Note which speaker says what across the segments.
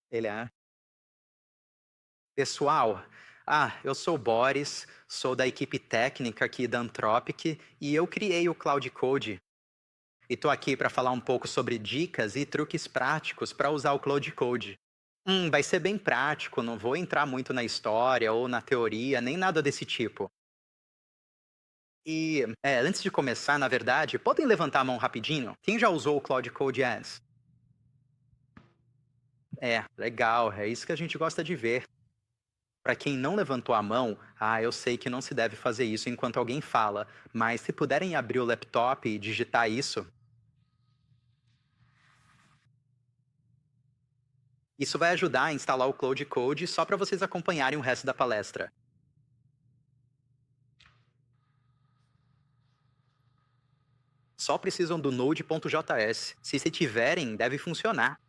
Speaker 1: Ele é. Pessoal, eu sou o Boris, sou da equipe técnica aqui da Anthropic e eu criei o Cloud Code. E tô aqui para falar um pouco sobre dicas e truques práticos para usar o Cloud Code. Vai ser bem prático, não vou entrar muito na história ou na teoria, nem nada desse tipo. E, antes de começar, na verdade, podem levantar a mão rapidinho? Quem já usou o Cloud Code Ads? É, legal, é isso que a gente gosta de ver. Para quem não levantou a mão, eu sei que não se deve fazer isso enquanto alguém fala, mas se puderem abrir o laptop e digitar isso vai ajudar a instalar o Cloud Code só para vocês acompanharem o resto da palestra. Só precisam do Node.js. Se tiverem, deve funcionar.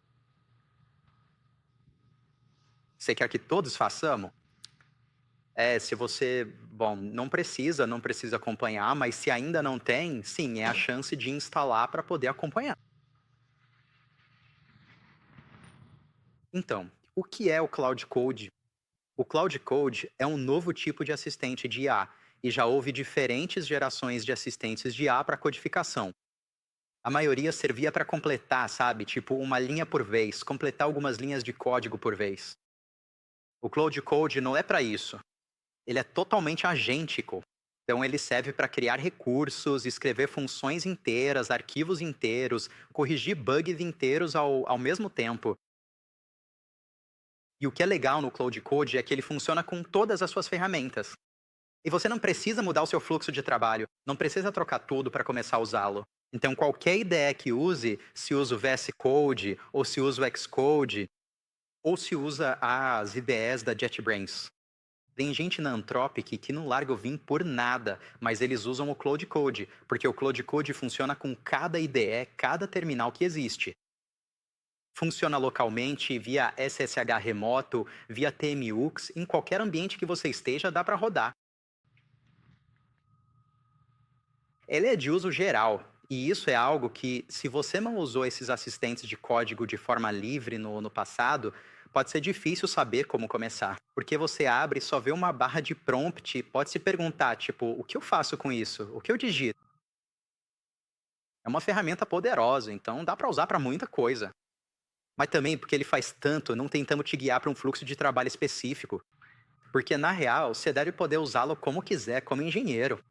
Speaker 1: Você quer que todos façamos? Se você, bom, não precisa acompanhar, mas se ainda não tem, sim, é a chance de instalar para poder acompanhar. Então, o que é o Cloud Code? O Cloud Code é um novo tipo de assistente de IA, e já houve diferentes gerações de assistentes de IA para codificação. A maioria servia para completar, sabe? Tipo, uma linha por vez, completar algumas linhas de código por vez. O Cloud Code não é para isso. Ele é totalmente agêntico. Então, ele serve para criar recursos, escrever funções inteiras, arquivos inteiros, corrigir bugs inteiros ao mesmo tempo. E o que é legal no Cloud Code é que ele funciona com todas as suas ferramentas. E você não precisa mudar o seu fluxo de trabalho, não precisa trocar tudo para começar a usá-lo. Então, qualquer ideia que use, se usa o VS Code, ou se usa o Xcode, ou se usa as IDEs da JetBrains. Tem gente na Anthropic que não larga o Vim por nada, mas eles usam o Cloud Code, porque o Cloud Code funciona com cada IDE, cada terminal que existe. Funciona localmente, via SSH remoto, via TMUX, em qualquer ambiente que você esteja, dá para rodar. Ele é de uso geral, e isso é algo que, se você não usou esses assistentes de código de forma livre no passado, pode ser difícil saber como começar. Porque você abre e só vê uma barra de prompt e pode se perguntar, tipo, o que eu faço com isso? O que eu digito? É uma ferramenta poderosa, então dá para usar para muita coisa. Mas também porque ele faz tanto, não tentamos te guiar para um fluxo de trabalho específico. Porque, na real, você deve poder usá-lo como quiser, como engenheiro.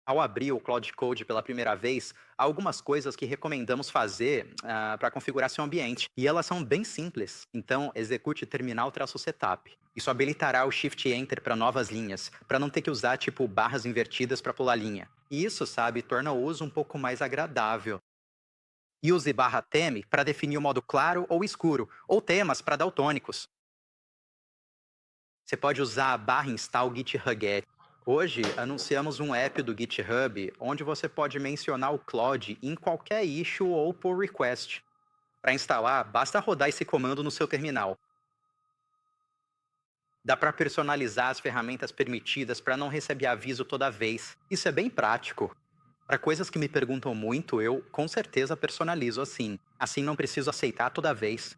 Speaker 1: Ao abrir o Cloud Code pela primeira vez, há algumas coisas que recomendamos fazer para configurar seu ambiente. E elas são bem simples. Então, execute terminal-setup. Isso habilitará o Shift Enter para novas linhas, para não ter que usar tipo barras invertidas para pular linha. E isso, sabe, torna o uso um pouco mais agradável. E use barra teme para definir o modo claro ou escuro, ou temas para daltônicos. Você pode usar a barra install GitHub. Hoje, anunciamos um app do GitHub onde você pode mencionar o Claude em qualquer issue ou pull request. Para instalar, basta rodar esse comando no seu terminal. Dá para personalizar as ferramentas permitidas para não receber aviso toda vez. Isso é bem prático. Para coisas que me perguntam muito, eu com certeza personalizo assim. Assim não preciso aceitar toda vez.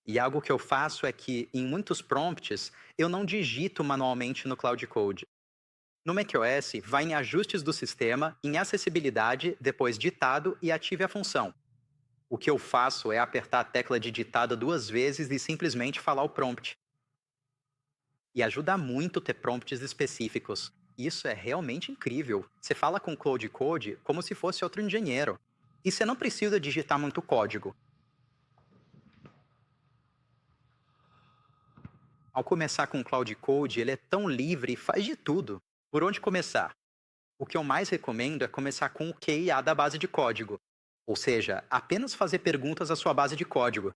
Speaker 1: E algo que eu faço é que, em muitos prompts, eu não digito manualmente no Cloud Code. No macOS, vá em Ajustes do Sistema, em Acessibilidade, depois Ditado e ative a função. O que eu faço é apertar a tecla de ditado 2 vezes e simplesmente falar o prompt. E ajuda muito ter prompts específicos. Isso é realmente incrível. Você fala com o Cloud Code como se fosse outro engenheiro. E você não precisa digitar muito código. Ao começar com o Cloud Code, ele é tão livre e faz de tudo. Por onde começar? O que eu mais recomendo é começar com o QIA da base de código. Ou seja, apenas fazer perguntas à sua base de código.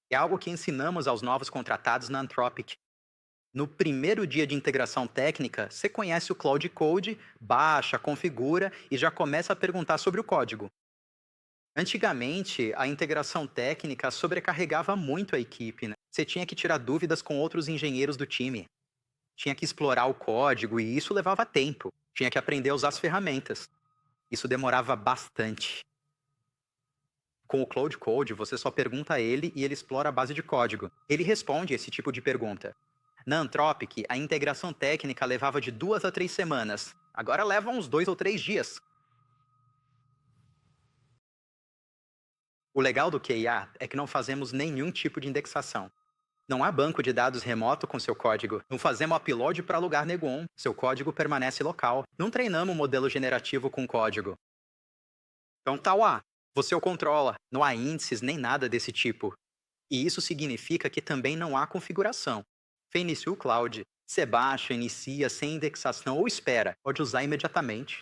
Speaker 1: É algo que ensinamos aos novos contratados na Anthropic. No primeiro dia de integração técnica, você conhece o Cloud Code, baixa, configura e já começa a perguntar sobre o código. Antigamente, a integração técnica sobrecarregava muito a equipe, né? Você tinha que tirar dúvidas com outros engenheiros do time. Tinha que explorar o código e isso levava tempo. Tinha que aprender a usar as ferramentas. Isso demorava bastante. Com o Cloud Code, você só pergunta a ele e ele explora a base de código. Ele responde esse tipo de pergunta. Na Anthropic, a integração técnica levava de 2 a 3 semanas. Agora leva uns 2 ou 3 dias. O legal do QIA é que não fazemos nenhum tipo de indexação. Não há banco de dados remoto com seu código. Não fazemos upload para lugar nenhum. Seu código permanece local. Não treinamos um modelo generativo com código. Então tá lá. Você o controla. Não há índices nem nada desse tipo. E isso significa que também não há configuração. Você inicia o cloud. Você baixa, inicia, sem indexação ou espera. Pode usar imediatamente.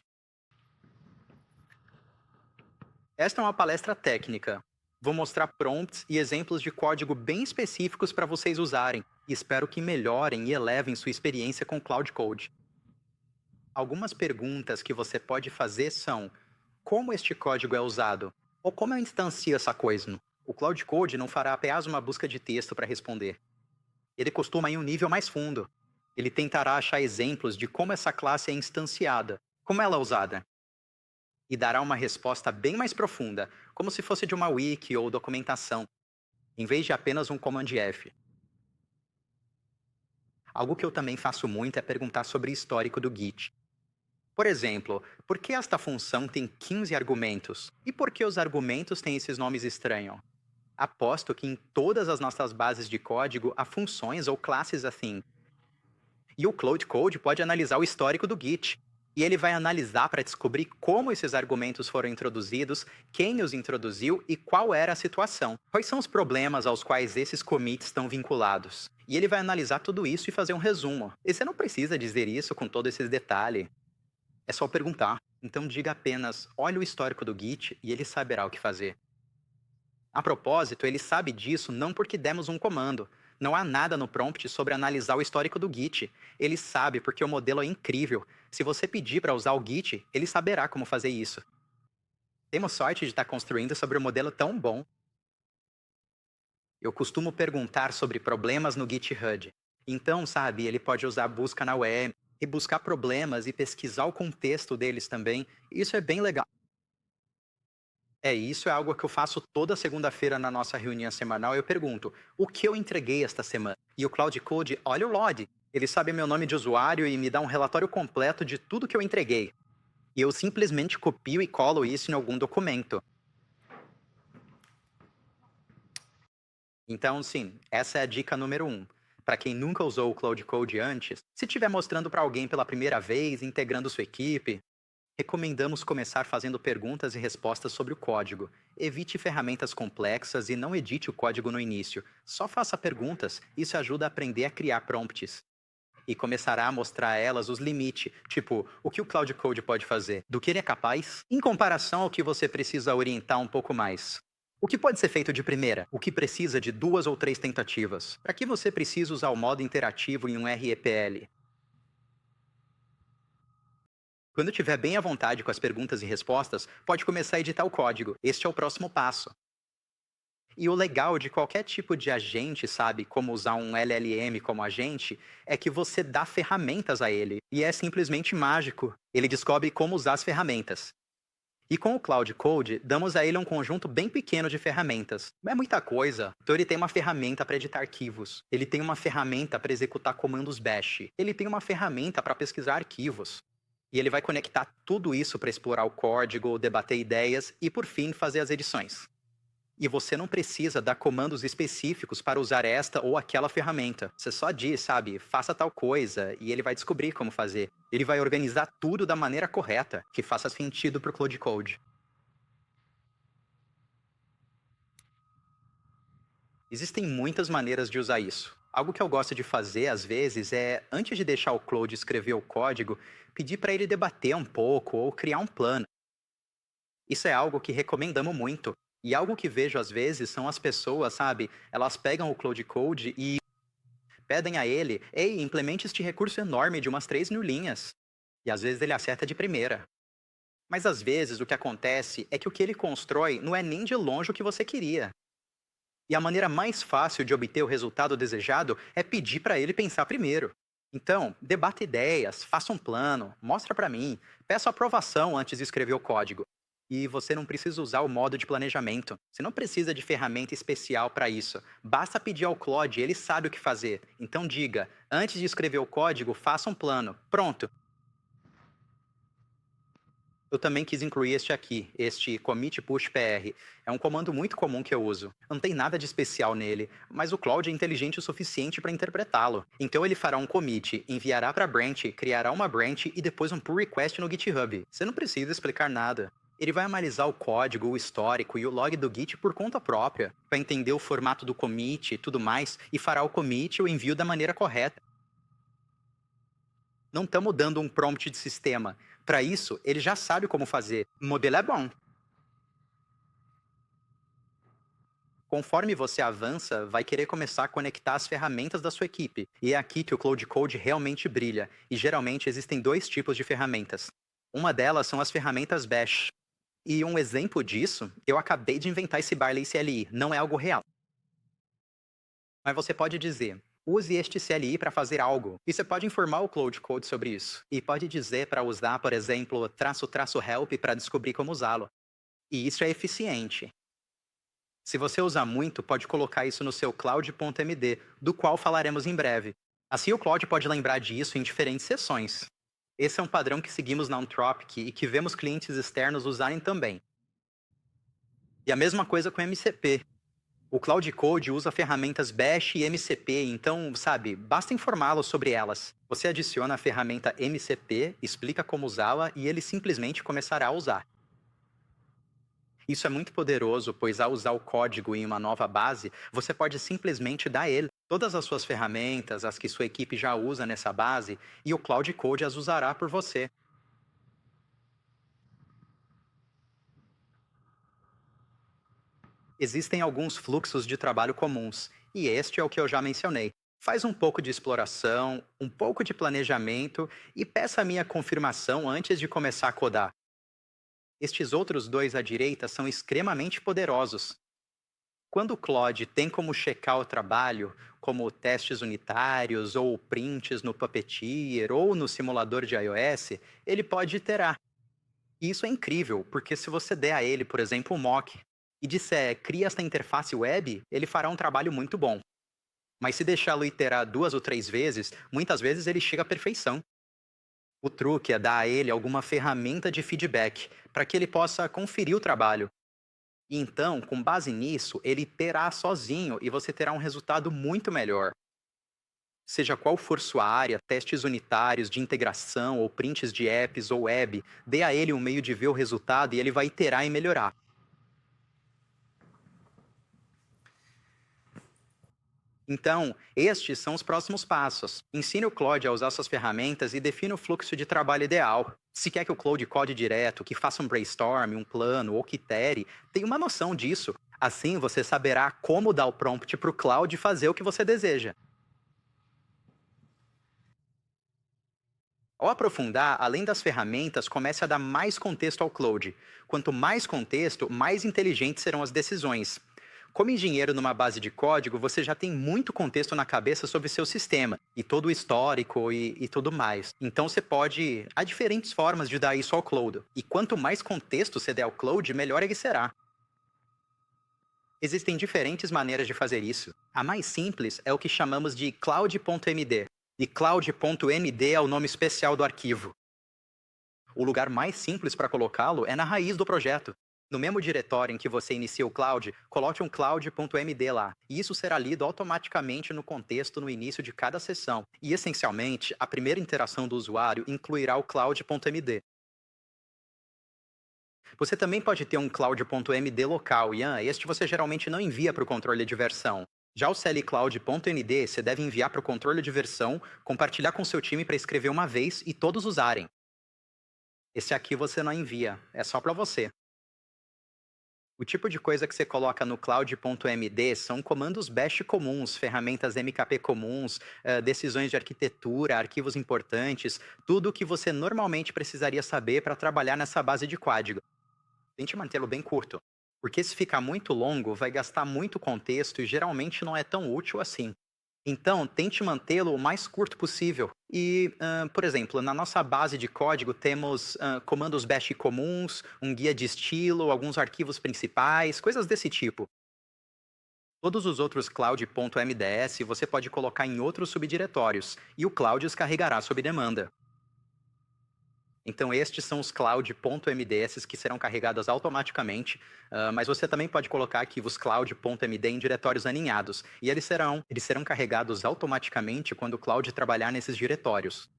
Speaker 1: Esta é uma palestra técnica. Vou mostrar prompts e exemplos de código bem específicos para vocês usarem, e espero que melhorem e elevem sua experiência com Cloud Code. Algumas perguntas que você pode fazer são: como este código é usado? Ou como eu instancio essa coisa? O Cloud Code não fará apenas uma busca de texto para responder. Ele costuma ir em um nível mais fundo. Ele tentará achar exemplos de como essa classe é instanciada, como ela é usada, e dará uma resposta bem mais profunda, como se fosse de uma wiki ou documentação, em vez de apenas um command F. Algo que eu também faço muito é perguntar sobre o histórico do Git. Por exemplo, por que esta função tem 15 argumentos? E por que os argumentos têm esses nomes estranhos? Aposto que em todas as nossas bases de código há funções ou classes assim. E o Cloud Code pode analisar o histórico do Git. E ele vai analisar para descobrir como esses argumentos foram introduzidos, quem os introduziu e qual era a situação. Quais são os problemas aos quais esses commits estão vinculados. E ele vai analisar tudo isso e fazer um resumo. E você não precisa dizer isso com todo esse detalhe. É só perguntar. Então diga apenas: olha o histórico do Git e ele saberá o que fazer. A propósito, ele sabe disso não porque demos um comando. Não há nada no prompt sobre analisar o histórico do Git. Ele sabe porque o modelo é incrível. Se você pedir para usar o Git, ele saberá como fazer isso. Temos sorte de estar construindo sobre um modelo tão bom. Eu costumo perguntar sobre problemas no GitHub. Então, sabe, ele pode usar a busca na web e buscar problemas e pesquisar o contexto deles também. Isso é bem legal. Isso é algo que eu faço toda segunda-feira na nossa reunião semanal. Eu pergunto: o que eu entreguei esta semana? E o Cloud Code olha o log. Ele sabe meu nome de usuário e me dá um relatório completo de tudo que eu entreguei. E eu simplesmente copio e colo isso em algum documento. Então, sim, essa é a dica número 1. Para quem nunca usou o Cloud Code antes, se estiver mostrando para alguém pela primeira vez, integrando sua equipe, recomendamos começar fazendo perguntas e respostas sobre o código. Evite ferramentas complexas e não edite o código no início. Só faça perguntas, isso ajuda a aprender a criar prompts. E começará a mostrar a elas os limites, tipo, o que o Cloud Code pode fazer, do que ele é capaz, em comparação ao que você precisa orientar um pouco mais. O que pode ser feito de primeira? O que precisa de 2 ou 3 tentativas? Para que você precisa usar o modo interativo em um REPL? Quando estiver bem à vontade com as perguntas e respostas, pode começar a editar o código. Este é o próximo passo. E o legal de qualquer tipo de agente, sabe, como usar um LLM como agente, é que você dá ferramentas a ele. E é simplesmente mágico. Ele descobre como usar as ferramentas. E com o Cloud Code, damos a ele um conjunto bem pequeno de ferramentas. Não é muita coisa. Então ele tem uma ferramenta para editar arquivos. Ele tem uma ferramenta para executar comandos bash. Ele tem uma ferramenta para pesquisar arquivos. E ele vai conectar tudo isso para explorar o código, debater ideias e, por fim, fazer as edições. E você não precisa dar comandos específicos para usar esta ou aquela ferramenta. Você só diz, sabe, faça tal coisa, e ele vai descobrir como fazer. Ele vai organizar tudo da maneira correta, que faça sentido para o Cloud Code. Existem muitas maneiras de usar isso. Algo que eu gosto de fazer, às vezes, é, antes de deixar o Claude escrever o código, pedir para ele debater um pouco ou criar um plano. Isso é algo que recomendamos muito. E algo que vejo às vezes são as pessoas, sabe? Elas pegam o Cloud Code e pedem a ele: ei, implemente este recurso enorme de umas 3.000 linhas. E às vezes ele acerta de primeira. Mas às vezes o que acontece é que o que ele constrói não é nem de longe o que você queria. E a maneira mais fácil de obter o resultado desejado é pedir para ele pensar primeiro. Então, debata ideias, faça um plano, mostra para mim, peça aprovação antes de escrever o código. E você não precisa usar o modo de planejamento. Você não precisa de ferramenta especial para isso. Basta pedir ao Claude, ele sabe o que fazer. Então diga, antes de escrever o código, faça um plano. Pronto. Eu também quis incluir este aqui, este commit push PR. É um comando muito comum que eu uso. Não tem nada de especial nele, mas o Claude é inteligente o suficiente para interpretá-lo. Então ele fará um commit, enviará para a branch, criará uma branch e depois um pull request no GitHub. Você não precisa explicar nada. Ele vai analisar o código, o histórico e o log do Git por conta própria, vai entender o formato do commit e tudo mais, e fará o commit e o envio da maneira correta. Não estamos dando um prompt de sistema. Para isso, ele já sabe como fazer. O modelo é bom. Conforme você avança, vai querer começar a conectar as ferramentas da sua equipe. E é aqui que o Cloud Code realmente brilha. E geralmente existem dois tipos de ferramentas. Uma delas são as ferramentas Bash. E um exemplo disso, eu acabei de inventar esse Barley CLI, não é algo real. Mas você pode dizer, use este CLI para fazer algo. E você pode informar o Cloud Code sobre isso. E pode dizer para usar, por exemplo, --help para descobrir como usá-lo. E isso é eficiente. Se você usar muito, pode colocar isso no seu cloud.md, do qual falaremos em breve. Assim o Cloud pode lembrar disso em diferentes sessões. Esse é um padrão que seguimos na Anthropic e que vemos clientes externos usarem também. E a mesma coisa com MCP. O Cloud Code usa ferramentas Bash e MCP, então, sabe, basta informá-lo sobre elas. Você adiciona a ferramenta MCP, explica como usá-la e ele simplesmente começará a usar. Isso é muito poderoso, pois ao usar o código em uma nova base, você pode simplesmente dar a ele todas as suas ferramentas, as que sua equipe já usa nessa base, e o Cloud Code as usará por você. Existem alguns fluxos de trabalho comuns, e este é o que eu já mencionei. Faz um pouco de exploração, um pouco de planejamento e peça a minha confirmação antes de começar a codar. Estes outros dois à direita são extremamente poderosos. Quando o Claude tem como checar o trabalho, como testes unitários ou prints no Puppeteer ou no simulador de iOS, ele pode iterar. E isso é incrível, porque se você der a ele, por exemplo, um mock e disser cria esta interface web, ele fará um trabalho muito bom. Mas se deixá-lo iterar 2 ou 3 vezes, muitas vezes ele chega à perfeição. O truque é dar a ele alguma ferramenta de feedback, para que ele possa conferir o trabalho. E então, com base nisso, ele terá sozinho e você terá um resultado muito melhor. Seja qual for sua área, testes unitários de integração ou prints de apps ou web, dê a ele um meio de ver o resultado e ele vai iterar e melhorar. Então, estes são os próximos passos. Ensine o Claude a usar suas ferramentas e defina o fluxo de trabalho ideal. Se quer que o Claude code direto, que faça um brainstorm, um plano ou que itere, tenha uma noção disso. Assim, você saberá como dar o prompt para o Claude fazer o que você deseja. Ao aprofundar, além das ferramentas, comece a dar mais contexto ao Claude. Quanto mais contexto, mais inteligentes serão as decisões. Como engenheiro numa base de código, você já tem muito contexto na cabeça sobre seu sistema, e todo o histórico e tudo mais. Então você pode. Há diferentes formas de dar isso ao Claude. E quanto mais contexto você der ao Claude, melhor ele será. Existem diferentes maneiras de fazer isso. A mais simples é o que chamamos de cloud.md. E cloud.md é o nome especial do arquivo. O lugar mais simples para colocá-lo é na raiz do projeto. No mesmo diretório em que você inicia o cloud, coloque um cloud.md lá. E isso será lido automaticamente no contexto no início de cada sessão. E, essencialmente, a primeira interação do usuário incluirá o cloud.md. Você também pode ter um cloud.md local, Ian. Este você geralmente não envia para o controle de versão. Já o clcloud.md você deve enviar para o controle de versão, compartilhar com seu time para escrever uma vez e todos usarem. Esse aqui você não envia, é só para você. O tipo de coisa que você coloca no cloud.md são comandos bash comuns, ferramentas MKP comuns, decisões de arquitetura, arquivos importantes, tudo o que você normalmente precisaria saber para trabalhar nessa base de código. Tente mantê-lo bem curto, porque se ficar muito longo, vai gastar muito contexto e geralmente não é tão útil assim. Então, tente mantê-lo o mais curto possível. E, por exemplo, na nossa base de código temos comandos bash comuns, um guia de estilo, alguns arquivos principais, coisas desse tipo. Todos os outros cloud.mds você pode colocar em outros subdiretórios, e o Cloud os carregará sob demanda. Então, estes são os cloud.mds que serão carregados automaticamente, mas você também pode colocar arquivos cloud.md em diretórios aninhados, e eles serão carregados automaticamente quando o Cloud trabalhar nesses diretórios.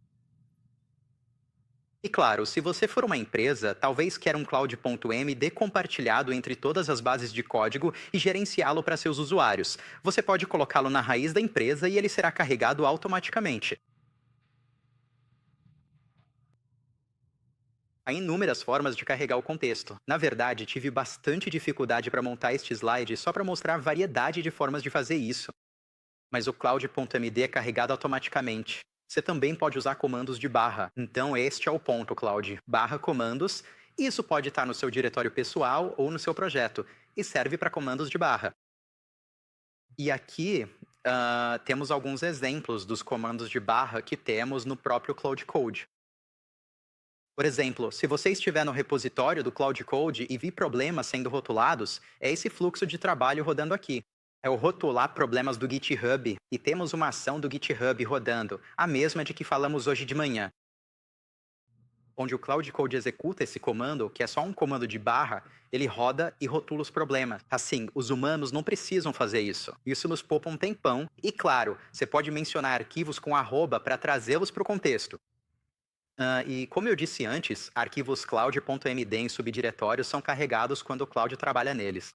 Speaker 1: E claro, se você for uma empresa, talvez queira um cloud.md compartilhado entre todas as bases de código e gerenciá-lo para seus usuários. Você pode colocá-lo na raiz da empresa e ele será carregado automaticamente. Há inúmeras formas de carregar o contexto. Na verdade, tive bastante dificuldade para montar este slide só para mostrar a variedade de formas de fazer isso. Mas o cloud.md é carregado automaticamente. Você também pode usar comandos de barra. Então, este é o ponto, Cloud. Barra comandos. Isso pode estar no seu diretório pessoal ou no seu projeto. E serve para comandos de barra. E aqui temos alguns exemplos dos comandos de barra que temos no próprio Cloud Code. Por exemplo, se você estiver no repositório do Cloud Code e vir problemas sendo rotulados, é esse fluxo de trabalho rodando aqui. É o rotular problemas do GitHub e temos uma ação do GitHub rodando, a mesma de que falamos hoje de manhã, onde o Cloud Code executa esse comando, que é só um comando de barra, ele roda e rotula os problemas. Assim, os humanos não precisam fazer isso. Isso nos poupa um tempão e, claro, você pode mencionar arquivos com arroba para trazê-los para o contexto. E como eu disse antes, arquivos cloud.md em subdiretórios são carregados quando o Cloud trabalha neles.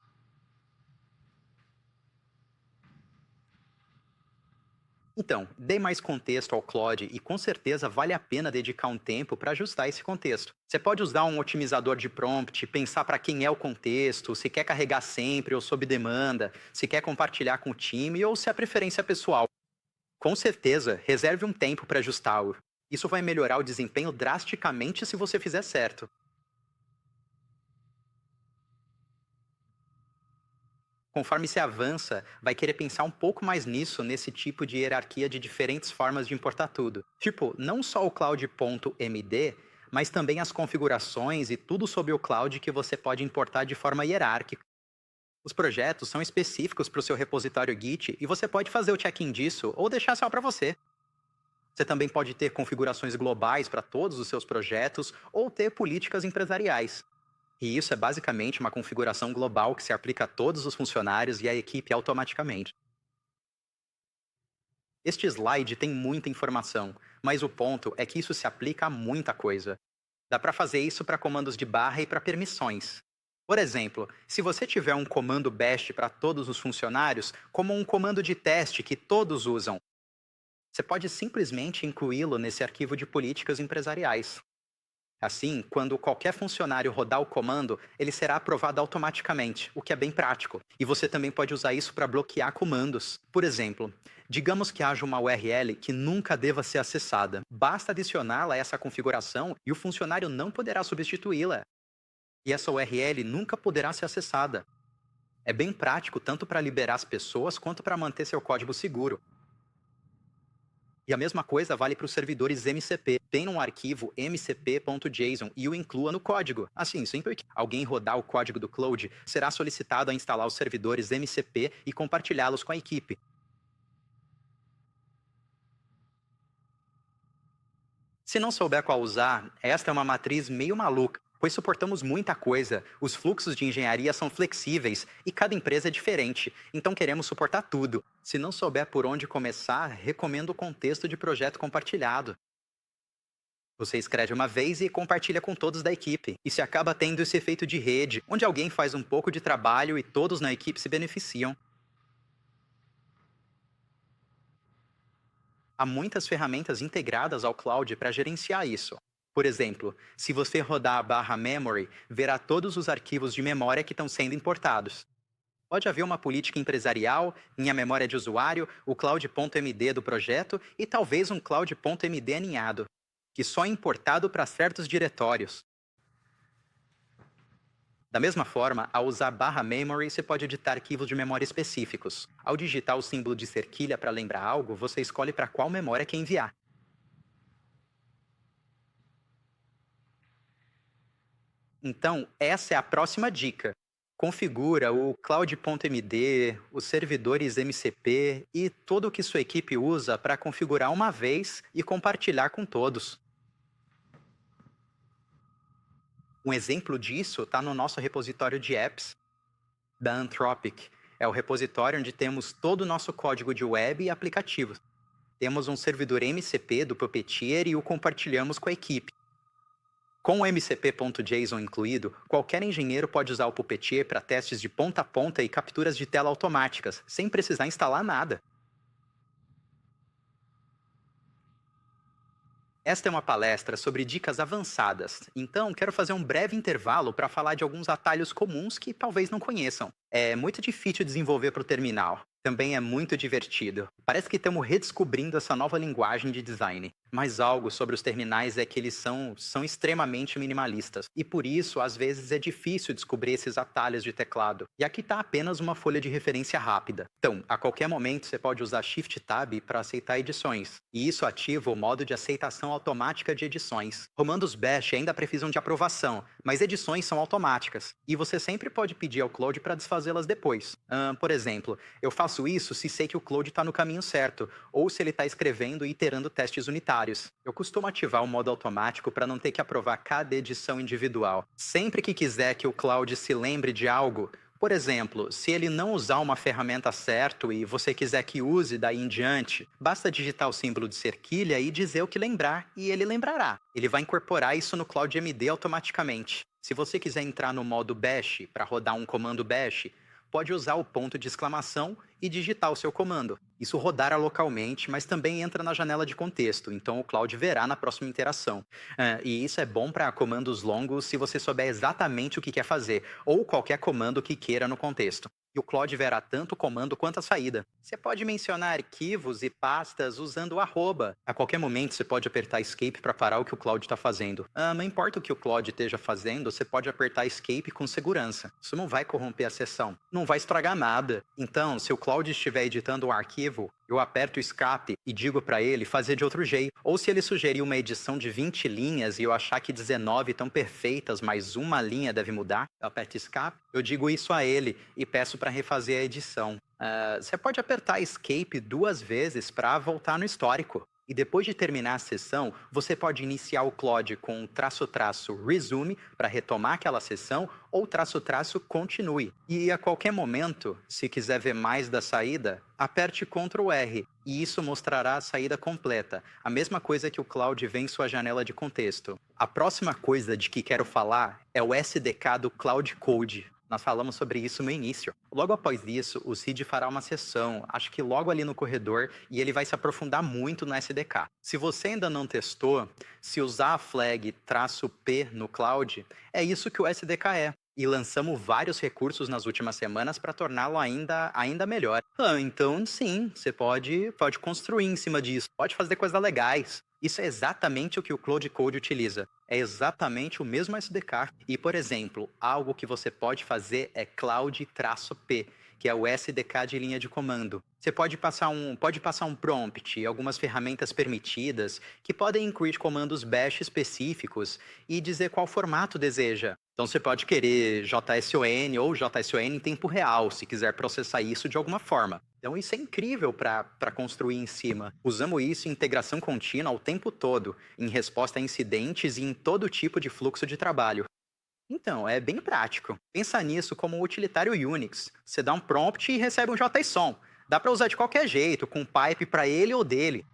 Speaker 1: Então, dê mais contexto ao Claude e com certeza vale a pena dedicar um tempo para ajustar esse contexto. Você pode usar um otimizador de prompt, pensar para quem é o contexto, se quer carregar sempre ou sob demanda, se quer compartilhar com o time ou se é preferência pessoal. Com certeza, reserve um tempo para ajustá-lo. Isso vai melhorar o desempenho drasticamente se você fizer certo. Conforme se avança, vai querer pensar um pouco mais nisso, nesse tipo de hierarquia de diferentes formas de importar tudo. Tipo, não só o cloud.md, mas também as configurações e tudo sobre o cloud que você pode importar de forma hierárquica. Os projetos são específicos para o seu repositório Git e você pode fazer o check-in disso ou deixar só para você. Você também pode ter configurações globais para todos os seus projetos ou ter políticas empresariais. E isso é basicamente uma configuração global que se aplica a todos os funcionários e à equipe automaticamente. Este slide tem muita informação, mas o ponto é que isso se aplica a muita coisa. Dá para fazer isso para comandos de barra e para permissões. Por exemplo, se você tiver um comando bash para todos os funcionários, como um comando de teste que todos usam, você pode simplesmente incluí-lo nesse arquivo de políticas empresariais. Assim, quando qualquer funcionário rodar o comando, ele será aprovado automaticamente, o que é bem prático. E você também pode usar isso para bloquear comandos. Por exemplo, digamos que haja uma URL que nunca deva ser acessada. Basta adicioná-la a essa configuração e o funcionário não poderá substituí-la. E essa URL nunca poderá ser acessada. É bem prático tanto para liberar as pessoas quanto para manter seu código seguro. E a mesma coisa vale para os servidores MCP. Tem um arquivo mcp.json e o inclua no código. Assim, sempre que alguém rodar o código do Cloud, será solicitado a instalar os servidores MCP e compartilhá-los com a equipe. Se não souber qual usar, esta é uma matriz meio maluca, pois suportamos muita coisa, os fluxos de engenharia são flexíveis e cada empresa é diferente, então queremos suportar tudo. Se não souber por onde começar, recomendo o contexto de projeto compartilhado. Você escreve uma vez e compartilha com todos da equipe. E se acaba tendo esse efeito de rede, onde alguém faz um pouco de trabalho e todos na equipe se beneficiam. Há muitas ferramentas integradas ao cloud para gerenciar isso. Por exemplo, se você rodar a barra memory, verá todos os arquivos de memória que estão sendo importados. Pode haver uma política empresarial, minha memória de usuário, o cloud.md do projeto e talvez um cloud.md aninhado, que só é importado para certos diretórios. Da mesma forma, ao usar barra memory, você pode editar arquivos de memória específicos. Ao digitar o símbolo de cerquilha para lembrar algo, você escolhe para qual memória quer enviar. Então, essa é a próxima dica. Configura o cloud.md, os servidores MCP e tudo o que sua equipe usa para configurar uma vez e compartilhar com todos. Um exemplo disso está no nosso repositório de apps da Anthropic. É o repositório onde temos todo o nosso código de web e aplicativos. Temos um servidor MCP do Puppeteer e o compartilhamos com a equipe. Com o MCP.json incluído, qualquer engenheiro pode usar o Puppeteer para testes de ponta a ponta e capturas de tela automáticas, sem precisar instalar nada. Esta é uma palestra sobre dicas avançadas, então quero fazer um breve intervalo para falar de alguns atalhos comuns que talvez não conheçam. É muito difícil desenvolver para o terminal. Também é muito divertido. Parece que estamos redescobrindo essa nova linguagem de design. Mas algo sobre os terminais é que eles são extremamente minimalistas. E por isso, às vezes, é difícil descobrir esses atalhos de teclado. E aqui está apenas uma folha de referência rápida. Então, a qualquer momento, você pode usar Shift Tab para aceitar edições. E isso ativa o modo de aceitação automática de edições. Comandos Bash ainda precisam de aprovação, mas edições são automáticas. E você sempre pode pedir ao Claude para desfazê-las depois. Por exemplo, eu faço isso se sei que o Claude está no caminho certo, ou se ele está escrevendo e iterando testes unitários. Eu costumo ativar o modo automático para não ter que aprovar cada edição individual. Sempre que quiser que o Claude se lembre de algo, por exemplo, se ele não usar uma ferramenta certo e você quiser que use daí em diante, basta digitar o símbolo de cerquilha e dizer o que lembrar, e ele lembrará. Ele vai incorporar isso no CloudMD automaticamente. Se você quiser entrar no modo Bash para rodar um comando Bash, pode usar o ponto de exclamação e digitar o seu comando. Isso rodará localmente, mas também entra na janela de contexto, então o Cloud verá na próxima interação. E isso é bom para comandos longos se você souber exatamente o que quer fazer, ou qualquer comando que queira no contexto. E o Claude verá tanto o comando quanto a saída. Você pode mencionar arquivos e pastas usando o arroba. A qualquer momento você pode apertar Escape para parar o que o Claude está fazendo. Não importa o que o Claude esteja fazendo, você pode apertar Escape com segurança. Isso não vai corromper a sessão. Não vai estragar nada. Então, se o Claude estiver editando um arquivo, eu aperto o escape e digo para ele fazer de outro jeito. Ou se ele sugerir uma edição de 20 linhas e eu achar que 19 estão perfeitas, mas uma linha deve mudar, eu aperto escape, eu digo isso a ele e peço para refazer a edição. Você pode apertar escape 2 vezes para voltar no histórico. E depois de terminar a sessão, você pode iniciar o Claude com --resume para retomar aquela sessão ou --continue. E a qualquer momento, se quiser ver mais da saída, aperte Ctrl R e isso mostrará a saída completa. A mesma coisa que o Claude vê em sua janela de contexto. A próxima coisa de que quero falar é o SDK do Cloud Code. Nós falamos sobre isso no início. Logo após isso, o Cid fará uma sessão, acho que logo ali no corredor, e ele vai se aprofundar muito no SDK. Se você ainda não testou, se usar a flag -p no Cloud, é isso que o SDK é. E lançamos vários recursos nas últimas semanas para torná-lo ainda melhor. Então, sim, você pode construir em cima disso, pode fazer coisas legais. Isso é exatamente o que o Cloud Code utiliza. É exatamente o mesmo SDK. E, por exemplo, algo que você pode fazer é Cloud-P, que é o SDK de linha de comando. Você pode passar um prompt e algumas ferramentas permitidas que podem incluir comandos bash específicos e dizer qual formato deseja. Então você pode querer JSON ou JSON em tempo real, se quiser processar isso de alguma forma. Então isso é incrível para construir em cima. Usamos isso em integração contínua o tempo todo, em resposta a incidentes e em todo tipo de fluxo de trabalho. Então, é bem prático. Pensa nisso como um utilitário Unix. Você dá um prompt e recebe um JSON. Dá para usar de qualquer jeito, com pipe para ele ou dele.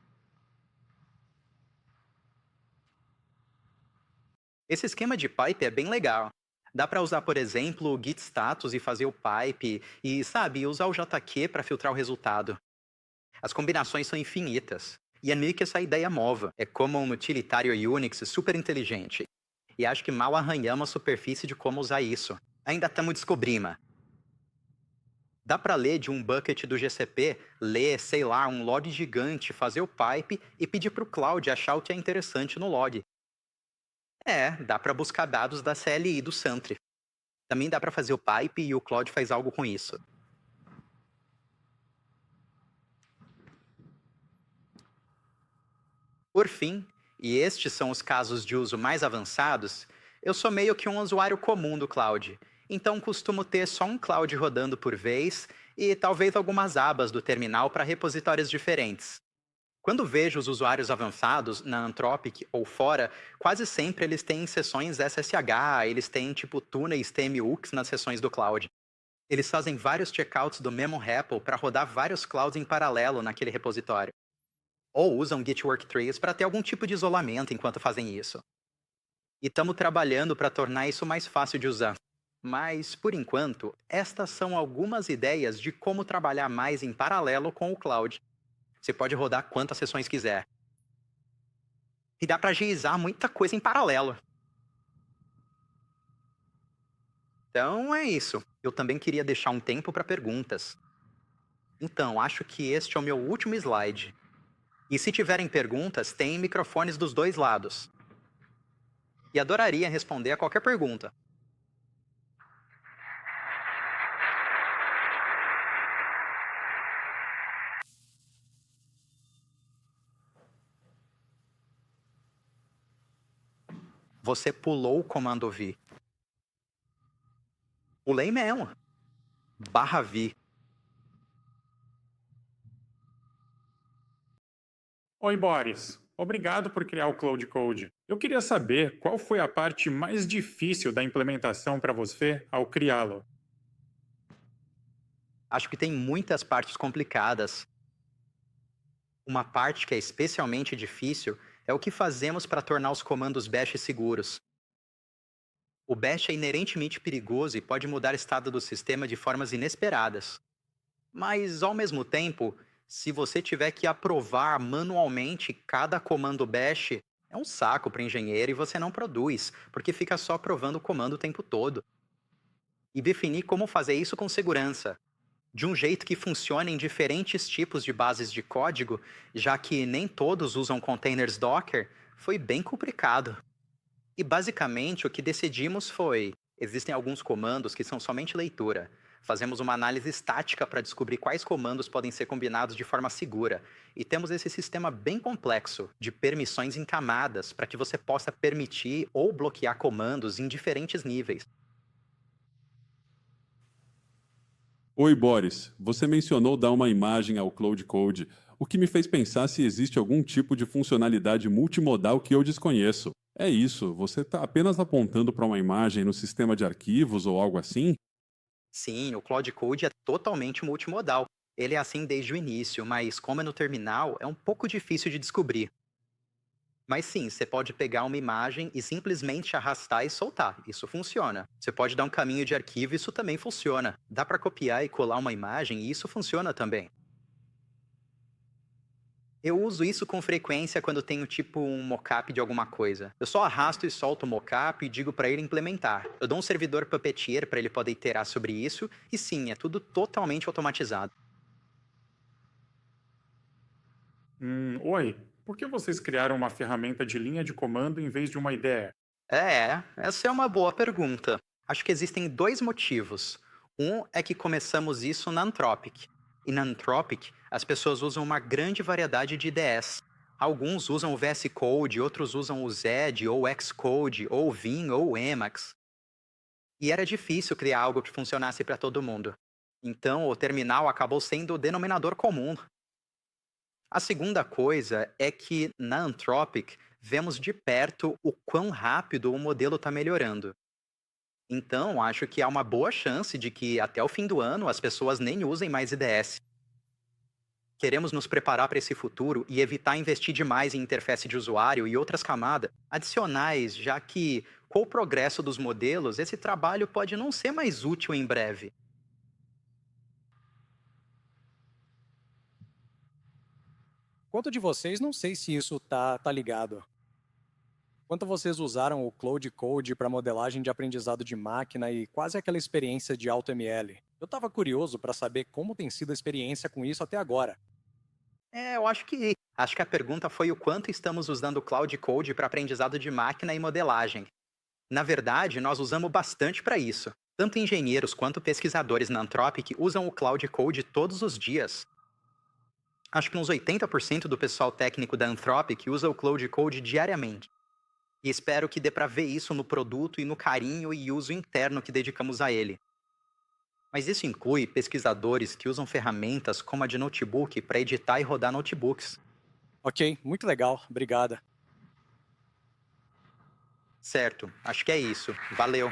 Speaker 1: Esse esquema de pipe é bem legal. Dá para usar, por exemplo, o git status e fazer o pipe e, sabe, usar o JQ para filtrar o resultado. As combinações são infinitas. E é meio que essa ideia nova. É como um utilitário Unix super inteligente. E acho que mal arranhamos a superfície de como usar isso. Ainda estamos descobrindo. Dá para ler de um bucket do GCP, ler, sei lá, um log gigante, fazer o pipe e pedir para o Cloud achar o que é interessante no log. Dá para buscar dados da CLI do Sentry. Também dá para fazer o pipe e o Claude faz algo com isso. Por fim, e estes são os casos de uso mais avançados, eu sou meio que um usuário comum do cloud. Então costumo ter só um cloud rodando por vez e talvez algumas abas do terminal para repositórios diferentes. Quando vejo os usuários avançados na Anthropic ou fora, quase sempre eles têm sessões SSH, eles têm tipo túneis TMUX nas sessões do cloud. Eles fazem vários checkouts do mesmo REPL para rodar vários clouds em paralelo naquele repositório. Ou usam Git Worktrace para ter algum tipo de isolamento enquanto fazem isso. E estamos trabalhando para tornar isso mais fácil de usar. Mas, por enquanto, estas são algumas ideias de como trabalhar mais em paralelo com o cloud. Você pode rodar quantas sessões quiser. E dá para agilizar muita coisa em paralelo. Então é isso. Eu também queria deixar um tempo para perguntas. Então, acho que este é o meu último slide. E se tiverem perguntas, tem microfones dos dois lados. E adoraria responder a qualquer pergunta. Você pulou o comando V. Pulei mesmo. Barra V.
Speaker 2: Oi, Boris. Obrigado por criar o Cloud Code. Eu queria saber qual foi a parte mais difícil da implementação para você ao criá-lo.
Speaker 1: Acho que tem muitas partes complicadas. Uma parte que é especialmente difícil é o que fazemos para tornar os comandos bash seguros. O bash é inerentemente perigoso e pode mudar o estado do sistema de formas inesperadas. Mas, ao mesmo tempo, se você tiver que aprovar manualmente cada comando bash, é um saco para o engenheiro e você não produz, porque fica só aprovando o comando o tempo todo. E definir como fazer isso com segurança, de um jeito que funcione em diferentes tipos de bases de código, já que nem todos usam containers Docker, foi bem complicado. E basicamente o que decidimos foi: existem alguns comandos que são somente leitura. Fazemos uma análise estática para descobrir quais comandos podem ser combinados de forma segura. E temos esse sistema bem complexo de permissões em camadas para que você possa permitir ou bloquear comandos em diferentes níveis.
Speaker 3: Oi, Boris. Você mencionou dar uma imagem ao Cloud Code, o que me fez pensar se existe algum tipo de funcionalidade multimodal que eu desconheço. É isso, você está apenas apontando para uma imagem no sistema de arquivos ou algo assim?
Speaker 1: Sim, o Cloud Code é totalmente multimodal. Ele é assim desde o início, mas como é no terminal, é um pouco difícil de descobrir. Mas sim, você pode pegar uma imagem e simplesmente arrastar e soltar. Isso funciona. Você pode dar um caminho de arquivo, isso também funciona. Dá para copiar e colar uma imagem e isso funciona também. Eu uso isso com frequência quando tenho tipo um mockup de alguma coisa. Eu só arrasto e solto o mockup e digo para ele implementar. Eu dou um servidor Puppeteer para ele poder iterar sobre isso e sim, é tudo totalmente automatizado.
Speaker 2: Oi, por que vocês criaram uma ferramenta de linha de comando em vez de uma IDE?
Speaker 1: Essa é uma boa pergunta. Acho que existem dois motivos. Um é que começamos isso na Anthropic. E na Anthropic, as pessoas usam uma grande variedade de IDEs. Alguns usam o VS Code, outros usam o Zed, ou Xcode, ou Vim, ou Emacs. E era difícil criar algo que funcionasse para todo mundo. Então, o terminal acabou sendo o denominador comum. A segunda coisa é que, na Anthropic, vemos de perto o quão rápido o modelo está melhorando. Então, acho que há uma boa chance de que, até o fim do ano, as pessoas nem usem mais IDS. Queremos nos preparar para esse futuro e evitar investir demais em interface de usuário e outras camadas adicionais, já que, com o progresso dos modelos, esse trabalho pode não ser mais útil em breve.
Speaker 4: Quanto de vocês, não sei se isso tá ligado. Quanto vocês usaram o Cloud Code para modelagem de aprendizado de máquina e quase aquela experiência de AutoML? Eu estava curioso para saber como tem sido a experiência com isso até agora.
Speaker 1: Eu acho que a pergunta foi o quanto estamos usando o Cloud Code para aprendizado de máquina e modelagem. Na verdade, nós usamos bastante para isso. Tanto engenheiros quanto pesquisadores na Anthropic usam o Cloud Code todos os dias. Acho que uns 80% do pessoal técnico da Anthropic usa o Cloud Code diariamente. E espero que dê para ver isso no produto e no carinho e uso interno que dedicamos a ele. Mas isso inclui pesquisadores que usam ferramentas como a de notebook para editar e rodar notebooks.
Speaker 4: Ok, muito legal, obrigada.
Speaker 1: Certo, acho que é isso. Valeu!